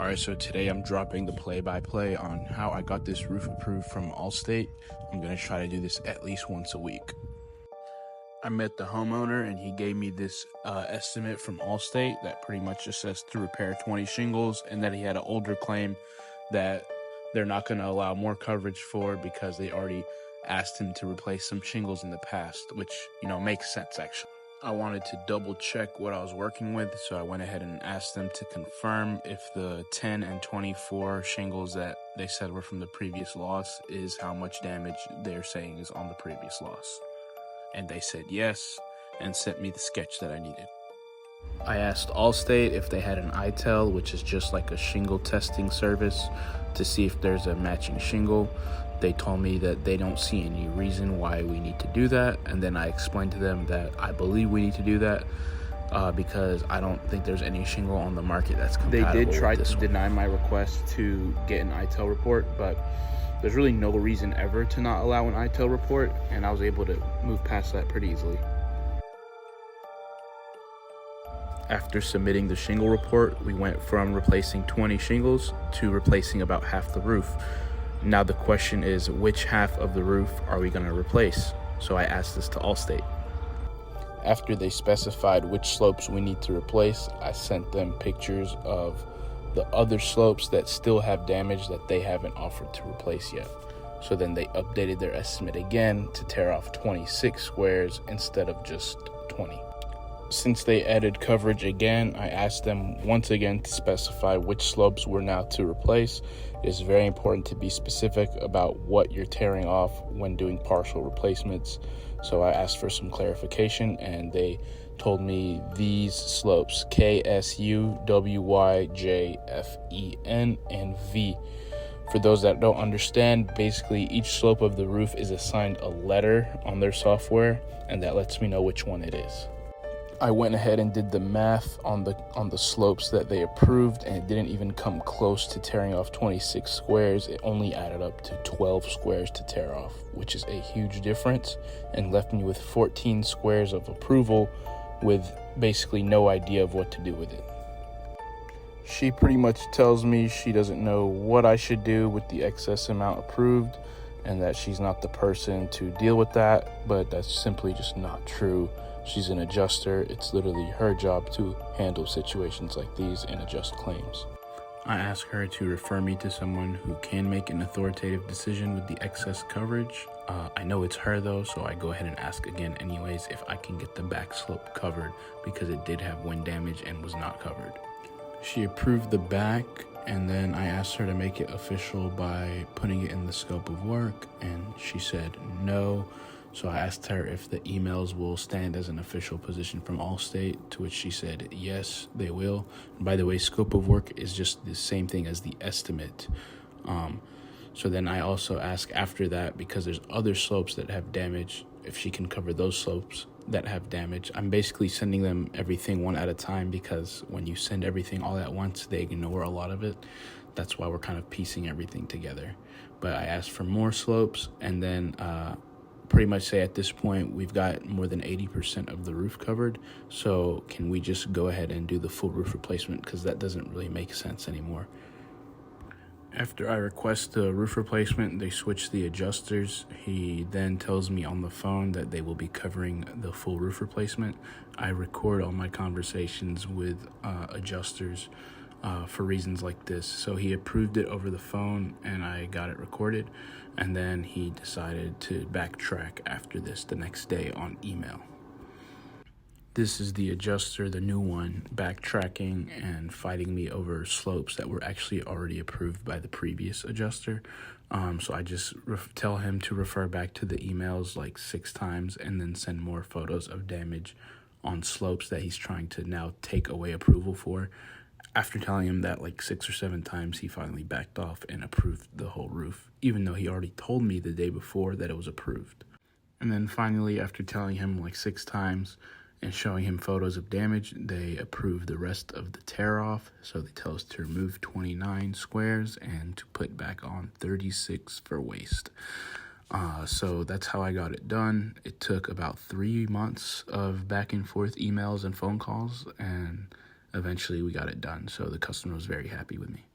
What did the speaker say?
Alright, so today I'm dropping the play-by-play on how I got this roof approved from Allstate. I'm going to try to do this at least once a week. I met the homeowner and he gave me this estimate from Allstate that pretty much just says to repair 20 shingles, and that he had an older claim that they're not going to allow more coverage for because they already asked him to replace some shingles in the past, which, makes sense actually. I wanted to double check what I was working with, so I went ahead and asked them to confirm if the 10 and 24 shingles that they said were from the previous loss is how much damage they're saying is on the previous loss. And they said yes, and sent me the sketch that I needed. I asked Allstate if they had an ITEL, which is just like a shingle testing service, to see if there's a matching shingle. They told me that they don't see any reason why we need to do that, and then I explained to them that I believe we need to do that because I don't think there's any shingle on the market that's compatible. They did try to deny my request to get an ITEL report, but there's really no reason ever to not allow an ITEL report, and I was able to move past that pretty easily. After submitting the shingle report, we went from replacing 20 shingles to replacing about half the roof. Now the question is, which half of the roof are we going to replace? So I asked this to Allstate. After they specified which slopes we need to replace, I sent them pictures of the other slopes that still have damage that they haven't offered to replace yet. So then they updated their estimate again to tear off 26 squares instead of just 20. Since they added coverage again, I asked them once again to specify which slopes were now to replace. It is very important to be specific about what you're tearing off when doing partial replacements. So I asked for some clarification, and they told me these slopes, K, S, U, W, Y, J, F, E, N, and V. For those that don't understand, basically each slope of the roof is assigned a letter on their software, and that lets me know which one it is. I went ahead and did the math on the slopes that they approved, and it didn't even come close to tearing off 26 squares. It only added up to 12 squares to tear off, which is a huge difference, and left me with 14 squares of approval with basically no idea of what to do with it. She pretty much tells me she doesn't know what I should do with the excess amount approved, and that she's not the person to deal with that, but that's simply just not true. She's an adjuster. It's literally her job to handle situations like these and adjust claims. I asked her to refer me to someone who can make an authoritative decision with the excess coverage. I know it's her though, so I go ahead and ask again anyways if I can get the back slope covered because it did have wind damage and was not covered. She approved the back, and then I asked her to make it official by putting it in the scope of work, and she said no. So I asked her if the emails will stand as an official position from Allstate, to which she said yes, they will. And by the way, scope of work is just the same thing as the estimate. So then I also ask after that, because there's other slopes that have damage, if she can cover those slopes that have damage. I'm basically sending them everything one at a time, because when you send everything all at once, they ignore a lot of it. That's why we're kind of piecing everything together. But I asked for more slopes, and then pretty much say at this point we've got more than 80% of the roof covered, so can we just go ahead and do the full roof replacement, because that doesn't really make sense anymore. After I request the roof replacement, they switch the adjusters. He then tells me on the phone that they will be covering the full roof replacement. I record all my conversations with adjusters for reasons like this. So he approved it over the phone and I got it recorded, and then he decided to backtrack after this the next day on email. This is the adjuster, the new one, backtracking and fighting me over slopes that were actually already approved by the previous adjuster. So I just tell him to refer back to the emails like 6 times and then send more photos of damage on slopes that he's trying to now take away approval for. After telling him that like 6 or 7 times, he finally backed off and approved the whole roof, even though he already told me the day before that it was approved. And then finally, after telling him like 6 times and showing him photos of damage, they approved the rest of the tear off. So they tell us to remove 29 squares and to put back on 36 for waste. So that's how I got it done. It took about 3 months of back and forth emails and phone calls, and eventually we got it done. So the customer was very happy with me.